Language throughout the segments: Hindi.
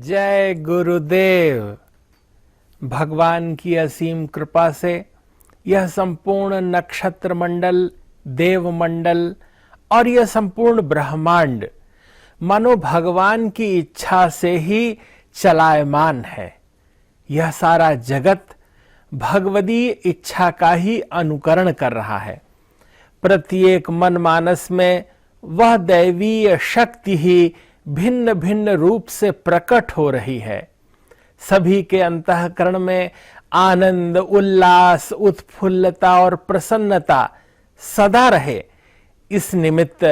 जय गुरुदेव। भगवान की असीम कृपा से यह संपूर्ण नक्षत्र मंडल, देव मंडल और यह संपूर्ण ब्रह्मांड मानो भगवान की इच्छा से ही चलायमान है। यह सारा जगत भगवदीय इच्छा का ही अनुकरण कर रहा है। प्रत्येक मनमानस में वह दैवीय शक्ति ही भिन्न भिन्न रूप से प्रकट हो रही है। सभी के अंतःकरण में आनंद, उल्लास, उत्फुल्लता और प्रसन्नता सदा रहे, इस निमित्त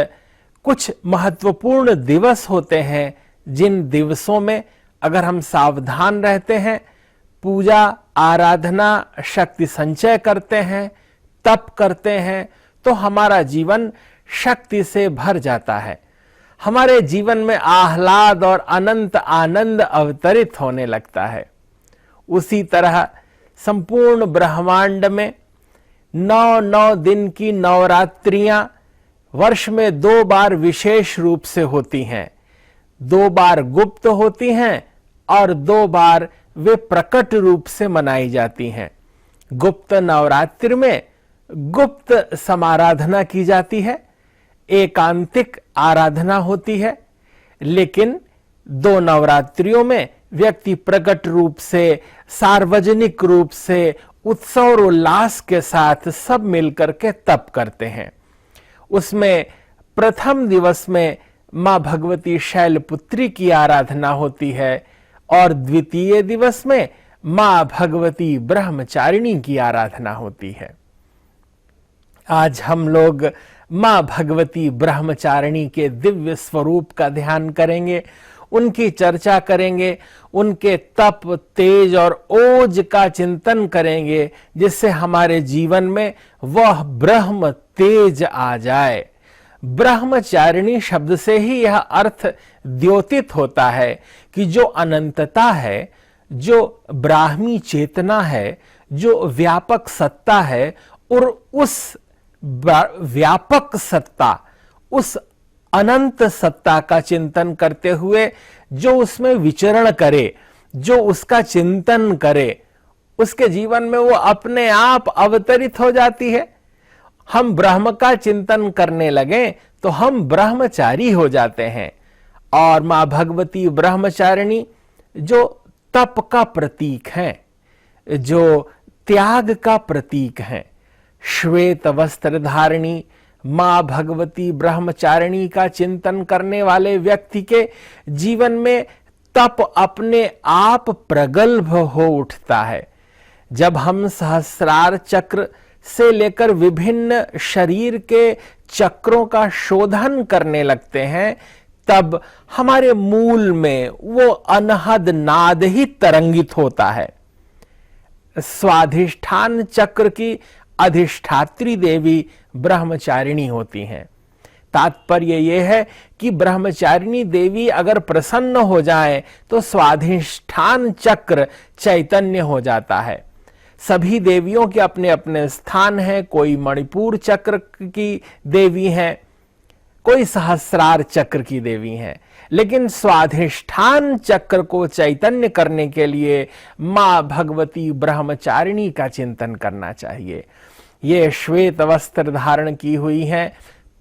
कुछ महत्वपूर्ण दिवस होते हैं जिन दिवसों में अगर हम सावधान रहते हैं, पूजा आराधना, शक्ति संचय करते हैं, तप करते हैं, तो हमारा जीवन शक्ति से भर जाता है। हमारे जीवन में आह्लाद और अनंत आनंद अवतरित होने लगता है। उसी तरह संपूर्ण ब्रह्मांड में 9 दिन की नवरात्रियां वर्ष में 2 बार विशेष रूप से होती हैं। 2 बार गुप्त होती हैं और 2 बार वे प्रकट रूप से मनाई जाती हैं। गुप्त नवरात्रि में गुप्त समाराधना की जाती है, एकांतिक आराधना होती है, लेकिन 2 नवरात्रियों में व्यक्ति प्रकट रूप से, सार्वजनिक रूप से, उत्सव और उल्लास के साथ सब मिलकर के तप करते हैं। उसमें प्रथम दिवस में मां भगवती शैलपुत्री की आराधना होती है और द्वितीय दिवस में मां भगवती ब्रह्मचारिणी की आराधना होती है। आज हम लोग मां भगवती ब्रह्मचारिणी के दिव्य स्वरूप का ध्यान करेंगे, उनकी चर्चा करेंगे, उनके तप, तेज और ओज का चिंतन करेंगे, जिससे हमारे जीवन में वह ब्रह्म तेज आ जाए। ब्रह्मचारिणी शब्द से ही यह अर्थ द्योतित होता है कि जो अनंतता है, जो ब्राह्मी चेतना है, जो व्यापक सत्ता है, और उस व्यापक सत्ता, उस अनंत सत्ता का चिंतन करते हुए जो उसमें विचरण करे, जो उसका चिंतन करे, उसके जीवन में वो अपने आप अवतरित हो जाती है। हम ब्रह्म का चिंतन करने लगे तो हम ब्रह्मचारी हो जाते हैं। और मां भगवती ब्रह्मचारिणी जो तप का प्रतीक हैं, जो त्याग का प्रतीक हैं, श्वेत वस्त्र धारिणी मां भगवती ब्रह्मचारिणी का चिंतन करने वाले व्यक्ति के जीवन में तप अपने आप प्रगल्भ हो उठता है। जब हम सहस्रार चक्र से लेकर विभिन्न शरीर के चक्रों का शोधन करने लगते हैं, तब हमारे मूल में वो अनहद नाद ही तरंगित होता है। स्वाधिष्ठान चक्र की अधिष्ठात्री देवी ब्रह्मचारिणी होती हैं। तात्पर्य यह है कि ब्रह्मचारिणी देवी अगर प्रसन्न हो जाए तो स्वाधिष्ठान चक्र चैतन्य हो जाता है। सभी देवियों के अपने अपने स्थान हैं। कोई मणिपुर चक्र की देवी हैं, कोई सहस्रार चक्र की देवी हैं, लेकिन स्वाधिष्ठान चक्र को चैतन्य करने के लिए मां भगवती ब्रह्मचारिणी का चिंतन करना चाहिए। ये श्वेत वस्त्र धारण की हुई हैं,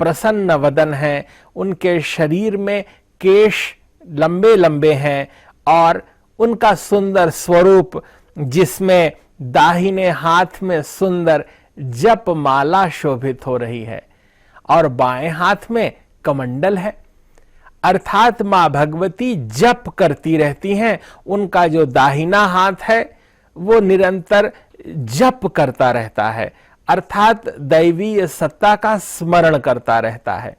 प्रसन्न वदन हैं, उनके शरीर में केश लंबे लंबे हैं और उनका सुंदर स्वरूप, जिसमें दाहिने हाथ में सुंदर जप माला शोभित हो रही है और बाएं हाथ में कमंडल है, अर्थात मां भगवती जप करती रहती हैं। उनका जो दाहिना हाथ है वो निरंतर जप करता रहता है, अर्थात दैवीय सत्ता का स्मरण करता रहता है।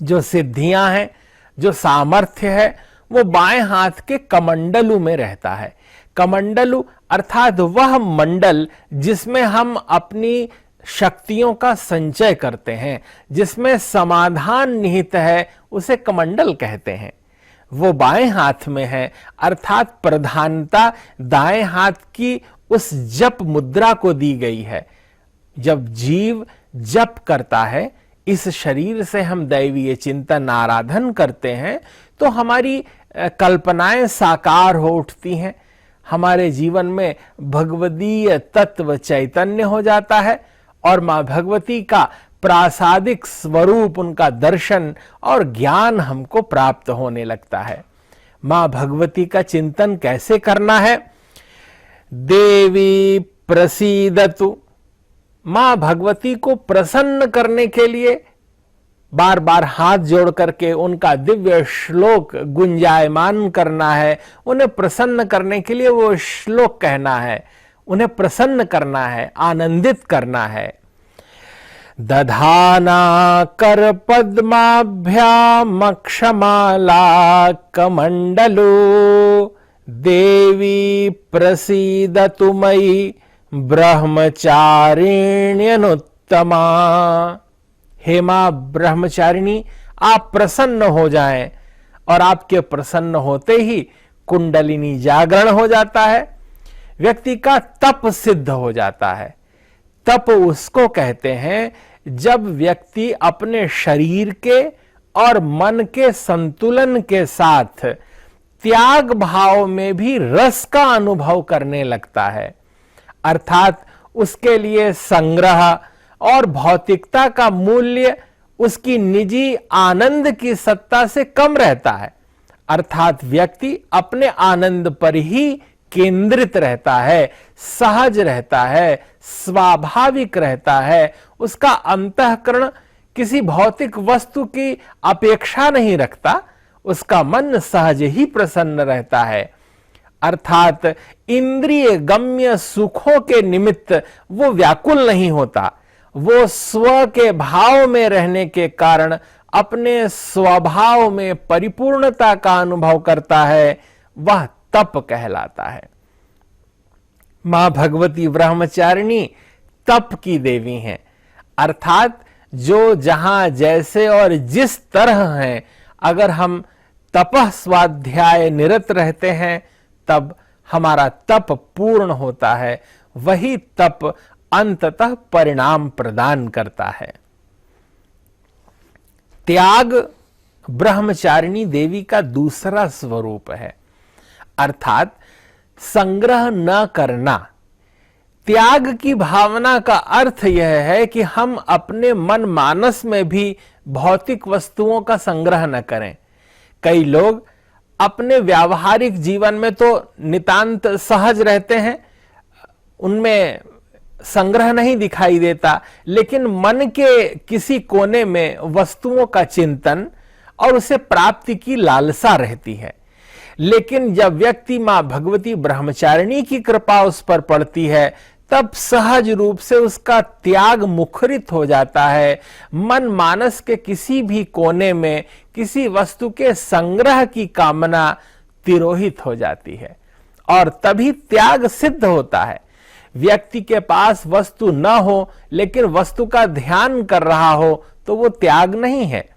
जो सिद्धियां हैं, जो सामर्थ्य है, वो बाएं हाथ के कमंडलू में रहता है। कमंडलू अर्थात वह मंडल जिसमें हम अपनी शक्तियों का संचय करते हैं, जिसमें समाधान निहित है, उसे कमंडल कहते हैं। वो बाएं हाथ में है, अर्थात प्रधानता दाएं हाथ की उस जप मुद्रा को दी गई है। जब जीव जप करता है, इस शरीर से हम दैवीय चिंतन आराधन करते हैं, तो हमारी कल्पनाएं साकार हो उठती हैं, हमारे जीवन में भगवदीय तत्व चैतन्य हो जाता है और मां भगवती का प्रासादिक स्वरूप, उनका दर्शन और ज्ञान हमको प्राप्त होने लगता है। मां भगवती का चिंतन कैसे करना है? देवी प्रसीदतु, मां भगवती को प्रसन्न करने के लिए बार बार हाथ जोड़ करके उनका दिव्य श्लोक गुंजायमान करना है। उन्हें प्रसन्न करने के लिए वो श्लोक कहना है, उन्हें प्रसन्न करना है, आनंदित करना है। दधाना कर पद्माभ्याम अक्षमाला कमंडलो देवी प्रसीदतु मयि ब्रह्मचारिण्यनुत्तमा। हे मां ब्रह्मचारिणी, आप प्रसन्न हो जाएं, और आपके प्रसन्न होते ही कुंडलिनी जागरण हो जाता है, व्यक्ति का तप सिद्ध हो जाता है। तप उसको कहते हैं जब व्यक्ति अपने शरीर के और मन के संतुलन के साथ त्याग भाव में भी रस का अनुभव करने लगता है, अर्थात उसके लिए संग्रह और भौतिकता का मूल्य उसकी निजी आनंद की सत्ता से कम रहता है, अर्थात व्यक्ति अपने आनंद पर ही केंद्रित रहता है, सहज रहता है, स्वाभाविक रहता है। उसका अंतःकरण किसी भौतिक वस्तु की अपेक्षा नहीं रखता, उसका मन सहज ही प्रसन्न रहता है, अर्थात इंद्रिय गम्य सुखों के निमित्त वो व्याकुल नहीं होता। वो स्व के भाव में रहने के कारण अपने स्वभाव में परिपूर्णता का अनुभव करता है, वह तप कहलाता है। मां भगवती ब्रह्मचारिणी तप की देवी हैं, अर्थात जो जहां जैसे और जिस तरह हैं, अगर हम तपः स्वाध्याय निरत रहते हैं तब हमारा तप पूर्ण होता है, वही तप अंततः परिणाम प्रदान करता है। त्याग ब्रह्मचारिणी देवी का दूसरा स्वरूप है, अर्थात संग्रह न करना। त्याग की भावना का अर्थ यह है कि हम अपने मन मानस में भी भौतिक वस्तुओं का संग्रह न करें। कई लोग अपने व्यावहारिक जीवन में तो नितांत सहज रहते हैं, उनमें संग्रह नहीं दिखाई देता, लेकिन मन के किसी कोने में वस्तुओं का चिंतन और उसे प्राप्ति की लालसा रहती है। लेकिन जब व्यक्ति मां भगवती ब्रह्मचारिणी की कृपा उस पर पड़ती है, तब सहज रूप से उसका त्याग मुखरित हो जाता है। मन मानस के किसी भी कोने में किसी वस्तु के संग्रह की कामना तिरोहित हो जाती है और तभी त्याग सिद्ध होता है। व्यक्ति के पास वस्तु न हो लेकिन वस्तु का ध्यान कर रहा हो तो वो त्याग नहीं है।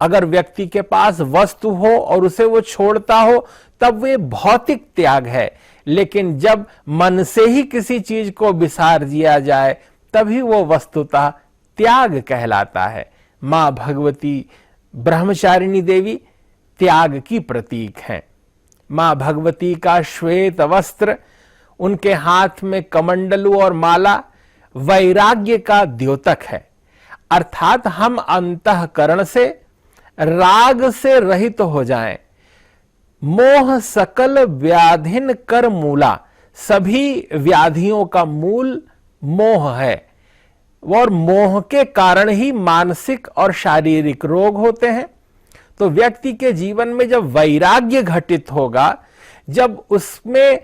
अगर व्यक्ति के पास वस्तु हो और उसे वो छोड़ता हो तब वे भौतिक त्याग है, लेकिन जब मन से ही किसी चीज को विसार दिया जाए तभी वो वस्तुतः त्याग कहलाता है। मां भगवती ब्रह्मचारिणी देवी त्याग की प्रतीक हैं। मां भगवती का श्वेत वस्त्र, उनके हाथ में कमंडलू और माला वैराग्य का द्योतक है, अर्थात हम अंतःकरण से राग से रहित हो जाएं। मोह सकल व्याधिन कर मूला, सभी व्याधियों का मूल मोह है और मोह के कारण ही मानसिक और शारीरिक रोग होते हैं। तो व्यक्ति के जीवन में जब वैराग्य घटित होगा, जब उसमें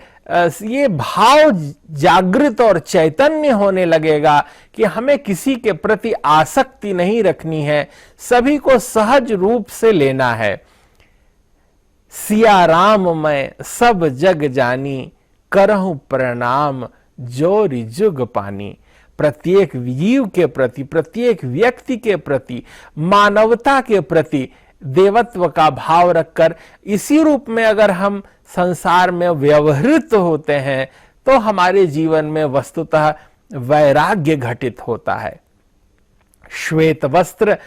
ये भाव जागृत और चैतन्य होने लगेगा कि हमें किसी के प्रति आसक्ति नहीं रखनी है, सभी को सहज रूप से लेना है। सिया राम मैं सब जग जानी, करहूं प्रणाम जोरि जुग पानी। प्रत्येक जीव के प्रति, प्रत्येक व्यक्ति के प्रति, मानवता के प्रति देवत्व का भाव रखकर इसी रूप में अगर हम संसार में व्यवहृत होते हैं तो हमारे जीवन में वस्तुतः वैराग्य घटित होता है। श्वेत वस्त्र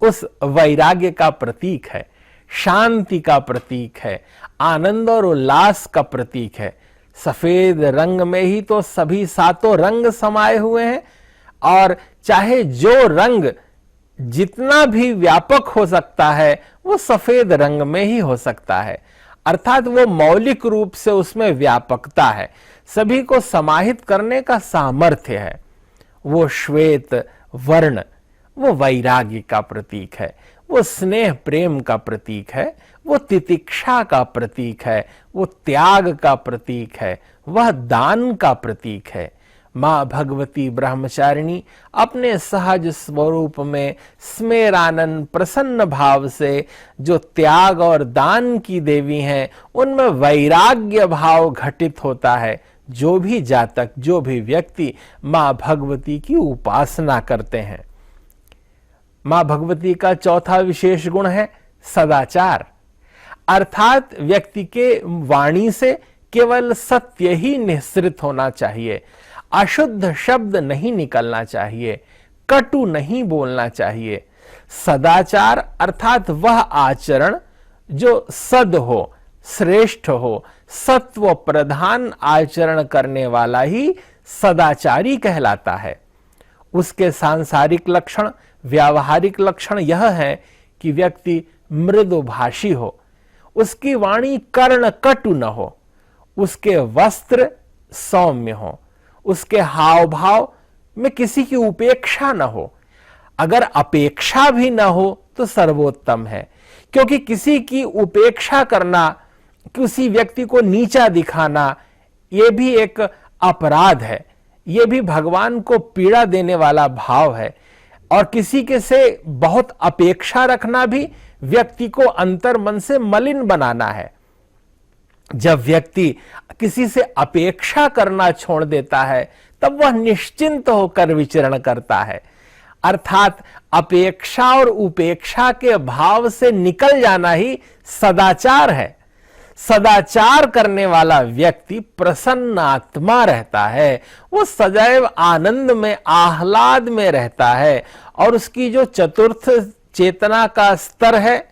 उस वैराग्य का प्रतीक है। शांति का प्रतीक है, आनंद और उल्लास का प्रतीक है। सफेद रंग में ही तो सभी सातों रंग समाये हुए हैं, और चाहे जो रंग जितना भी व्यापक हो सकता है वो सफेद रंग में ही हो सकता है, अर्थात वो मौलिक रूप से उसमें व्यापकता है, सभी को समाहित करने का सामर्थ्य है। वो श्वेत वर्ण वो वैराग्य का प्रतीक है, वो स्नेह प्रेम का प्रतीक है, वो तितिक्षा का प्रतीक है, वो त्याग का प्रतीक है, वह दान का प्रतीक है। मां भगवती ब्रह्मचारिणी अपने सहज स्वरूप में स्मेरानंद प्रसन्न भाव से जो त्याग और दान की देवी हैं, उनमें वैराग्य भाव घटित होता है। जो भी जातक, जो भी व्यक्ति मां भगवती की उपासना करते हैं। मां भगवती का चौथा विशेष गुण है सदाचार, अर्थात व्यक्ति के वाणी से केवल सत्य ही निःसृत होना चाहिए, अशुद्ध शब्द नहीं निकलना चाहिए, कटु नहीं बोलना चाहिए। सदाचार अर्थात वह आचरण जो सद हो, श्रेष्ठ हो, सत्व प्रधान आचरण करने वाला ही सदाचारी कहलाता है। उसके सांसारिक लक्षण, व्यावहारिक लक्षण यह है कि व्यक्ति मृदुभाषी हो, उसकी वाणी कर्ण कटु न हो, उसके वस्त्र सौम्य हो, उसके हाव भाव में किसी की उपेक्षा न हो। अगर अपेक्षा भी न हो तो सर्वोत्तम है, क्योंकि किसी की उपेक्षा करना, किसी व्यक्ति को नीचा दिखाना, यह भी एक अपराध है, यह भी भगवान को पीड़ा देने वाला भाव है। और किसी के से बहुत अपेक्षा रखना भी व्यक्ति को अंतर मन से मलिन बनाना है। जब व्यक्ति किसी से अपेक्षा करना छोड़ देता है तब वह निश्चिंत होकर विचरण करता है, अर्थात अपेक्षा और उपेक्षा के भाव से निकल जाना ही सदाचार है। सदाचार करने वाला व्यक्ति प्रसन्न आत्मा रहता है, वो सदैव आनंद में, आह्लाद में रहता है, और उसकी जो चतुर्थ चेतना का स्तर है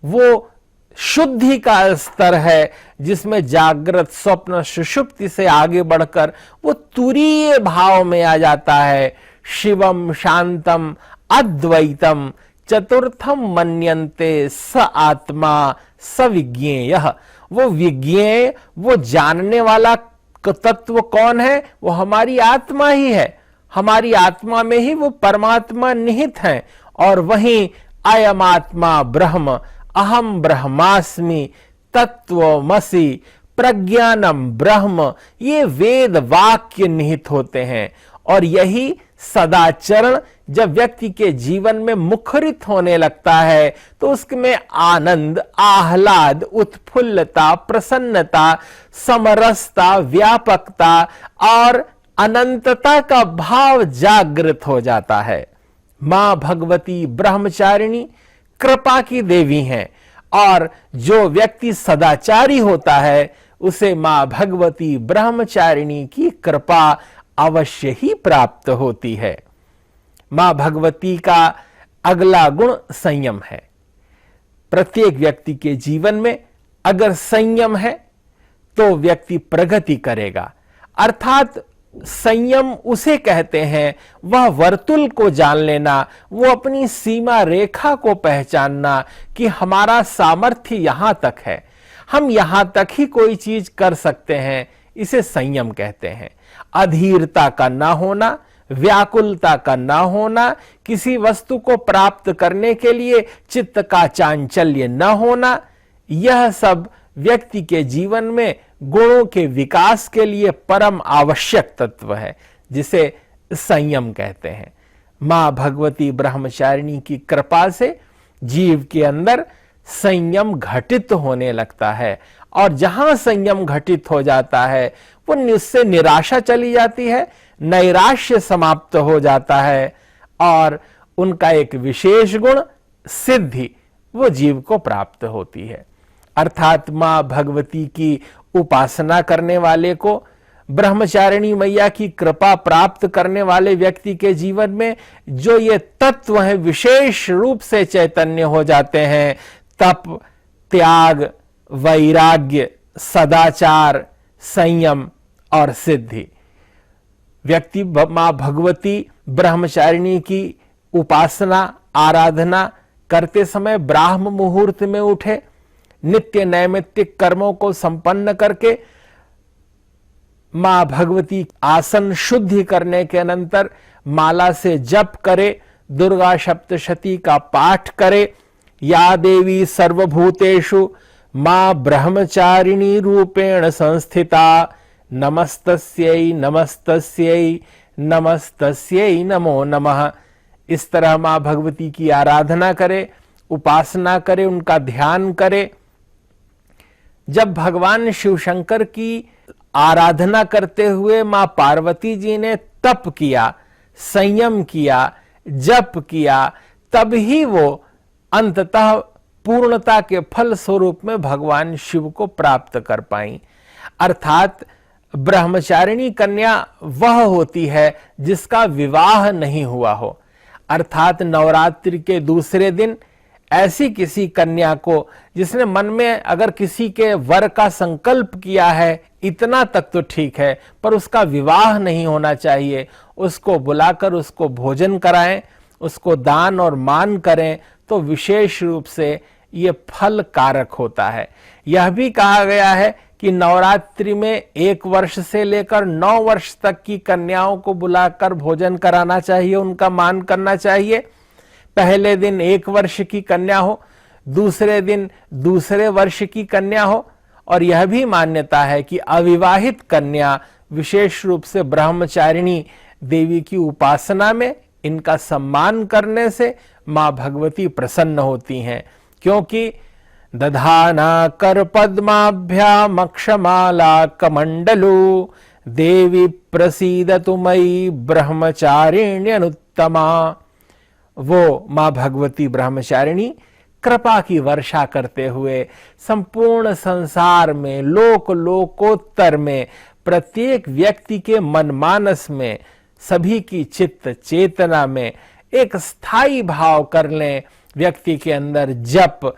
वो शुद्धि का स्तर है, जिसमें जागृत स्वप्न सुषुप्ति से आगे बढ़कर वो तुरीय भाव में आ जाता है। शिवम शांतम अद्वैतम चतुर्थम मन्यन्ते स आत्मा स विज्ञेयः। वो विज्ञेय, वो जानने वाला तत्व कौन है? वो हमारी आत्मा ही है। हमारी आत्मा में ही वो परमात्मा निहित है, और वहीं अयम आत्मा ब्रह्म, अहम ब्रह्मास्मि, तत्वमसि, प्रज्ञानम ब्रह्म, ये वेद वाक्य निहित होते हैं। और यही सदाचरण जब व्यक्ति के जीवन में मुखरित होने लगता है तो उसमें आनंद, आह्लाद, उत्फुल्लता, प्रसन्नता, समरसता, व्यापकता और अनंतता का भाव जागृत हो जाता है। मां भगवती ब्रह्मचारिणी कृपा की देवी हैं, और जो व्यक्ति सदाचारी होता है उसे मां भगवती ब्रह्मचारिणी की कृपा अवश्य ही प्राप्त होती है। मां भगवती का अगला गुण संयम है। प्रत्येक व्यक्ति के जीवन में अगर संयम है तो व्यक्ति प्रगति करेगा, अर्थात संयम उसे कहते हैं, वह वर्तुल को जान लेना, वो अपनी सीमा रेखा को पहचानना कि हमारा सामर्थ्य यहां तक है, हम यहां तक ही कोई चीज कर सकते हैं, इसे संयम कहते हैं। अधीरता का ना होना, व्याकुलता का ना होना, किसी वस्तु को प्राप्त करने के लिए चित्त का चांचल्य न होना, यह सब व्यक्ति के जीवन में गुणों के विकास के लिए परम आवश्यक तत्व है, जिसे संयम कहते हैं। मां भगवती ब्रह्मचारिणी की कृपा से जीव के अंदर संयम घटित होने लगता है, और जहां संयम घटित हो जाता है वो उससे निराशा चली जाती है, नैराश्य समाप्त हो जाता है, और उनका एक विशेष गुण सिद्धि वो जीव को प्राप्त होती है। अर्थात मां भगवती की उपासना करने वाले को, ब्रह्मचारिणी मैया की कृपा प्राप्त करने वाले व्यक्ति के जीवन में जो ये तत्व हैं विशेष रूप से चैतन्य हो जाते हैं, तप, त्याग, वैराग्य, सदाचार, संयम और सिद्धि। व्यक्ति मां भगवती ब्रह्मचारिणी की उपासना आराधना करते समय ब्राह्म मुहूर्त में उठे, नित्य नैमित्तिक कर्मों को संपन्न करके मां भगवती आसन शुद्धि करने के अनंतर माला से जप करे, दुर्गा सप्तशती का पाठ करे। या देवी सर्वभूतेषु मां ब्रह्मचारिणी रूपेण संस्थिता, नमस्तस्यै नमस्तस्यै नमस्तस्यै नमो नमः। इस तरह मां भगवती की आराधना करे, उपासना करे, उनका ध्यान करे। जब भगवान शिव शंकर की आराधना करते हुए मां पार्वती जी ने तप किया, संयम किया, जप किया, तब ही वो अंततः पूर्णता के फल स्वरूप में भगवान शिव को प्राप्त कर पाई। अर्थात ब्रह्मचारिणी कन्या वह होती है जिसका विवाह नहीं हुआ हो। अर्थात नवरात्रि के दूसरे दिन ऐसी किसी कन्या को जिसने मन में अगर किसी के वर का संकल्प किया है, इतना तक तो ठीक है, पर उसका विवाह नहीं होना चाहिए, उसको बुलाकर उसको भोजन कराएं, उसको दान और मान करें, तो विशेष रूप से ये फल कारक होता है। यह भी कहा गया है कि नवरात्रि में 1 वर्ष से लेकर 9 वर्ष तक की कन्याओं को बुलाकर भोजन कराना चाहिए, उनका मान करना चाहिए। पहले दिन 1 वर्ष की कन्या हो, दूसरे दिन दूसरे वर्ष की कन्या हो, और यह भी मान्यता है कि अविवाहित कन्या विशेष रूप से ब्रह्मचारिणी देवी की उपासना में इनका सम्मान करने से मां भगवती प्रसन्न होती हैं। क्योंकि दधाना कर पद्माभ्याम अक्षमाला कमंडलू देवी प्रसीदतु मयि ब्रह्मचारिण्यनुत्तमा। वो मां भगवती ब्रह्मचारिणी कृपा की वर्षा करते हुए संपूर्ण संसार में, लोक लोकोत्तर में, प्रत्येक व्यक्ति के मनमानस में, सभी की चित्त चेतना में एक स्थायी भाव कर लें। व्यक्ति के अंदर जप,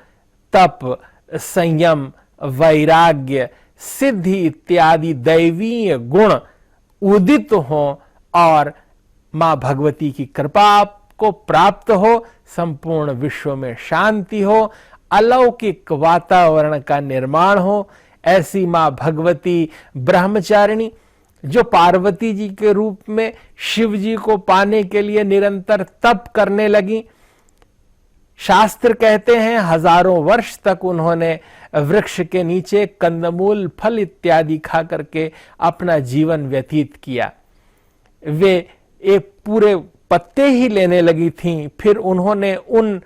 तप, संयम, वैराग्य, सिद्धि इत्यादि दैवीय गुण उदित हो और मां भगवती की कृपा को प्राप्त हो, संपूर्ण विश्व में शांति हो, अलौकिक वातावरण का निर्माण हो। ऐसी मां भगवती ब्रह्मचारिणी जो पार्वती जी के रूप में शिव जी को पाने के लिए निरंतर तप करने लगी। शास्त्र कहते हैं हजारों वर्ष तक उन्होंने वृक्ष के नीचे कंदमूल, फल इत्यादि खा करके अपना जीवन व्यतीत किया। वे एक पूरे पत्ते ही लेने लगी थीं, फिर उन्होंने उन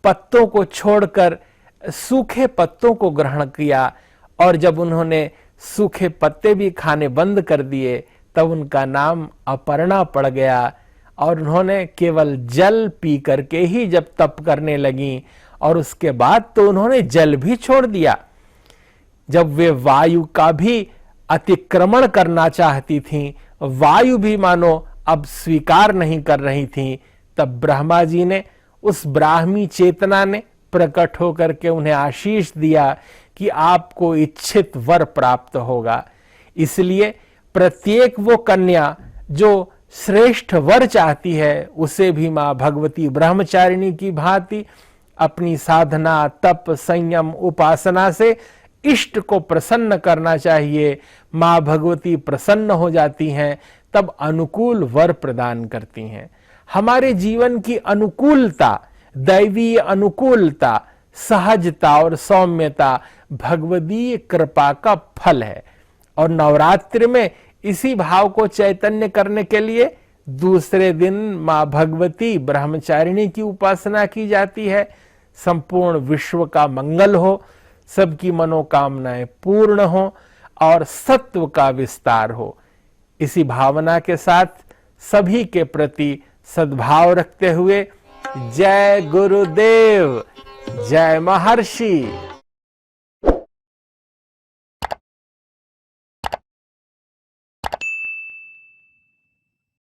पत्तों को छोड़कर सूखे पत्तों को ग्रहण किया, और जब उन्होंने सूखे पत्ते भी खाने बंद कर दिए तब उनका नाम अपर्णा पड़ गया। और उन्होंने केवल जल पी करके ही जब तप करने लगी, और उसके बाद तो उन्होंने जल भी छोड़ दिया। जब वे वायु का भी अतिक्रमण करना चाहती थीं, वायु भी मानो अब स्वीकार नहीं कर रही थीं, तब ब्रह्मा जी ने, उस ब्राह्मी चेतना ने प्रकट होकर के उन्हें आशीष दिया कि आपको इच्छित वर प्राप्त होगा। इसलिए प्रत्येक वो कन्या जो श्रेष्ठ वर चाहती है, उसे भी मां भगवती ब्रह्मचारिणी की भांति अपनी साधना, तप, संयम, उपासना से इष्ट को प्रसन्न करना चाहिए। मां भगवती प्रसन्न हो जाती हैं, तब अनुकूल वर प्रदान करती हैं। हमारे जीवन की अनुकूलता, दैवीय अनुकूलता, सहजता और सौम्यता भगवदीय कृपा का फल है। और नवरात्रि में इसी भाव को चैतन्य करने के लिए दूसरे दिन मां भगवती ब्रह्मचारिणी की उपासना की जाती है। संपूर्ण विश्व का मंगल हो, सबकी मनोकामनाएं पूर्ण हो और सत्व का विस्तार हो। इसी भावना के साथ सभी के प्रति सद्भाव रखते हुए जय गुरुदेव, जय महर्षि।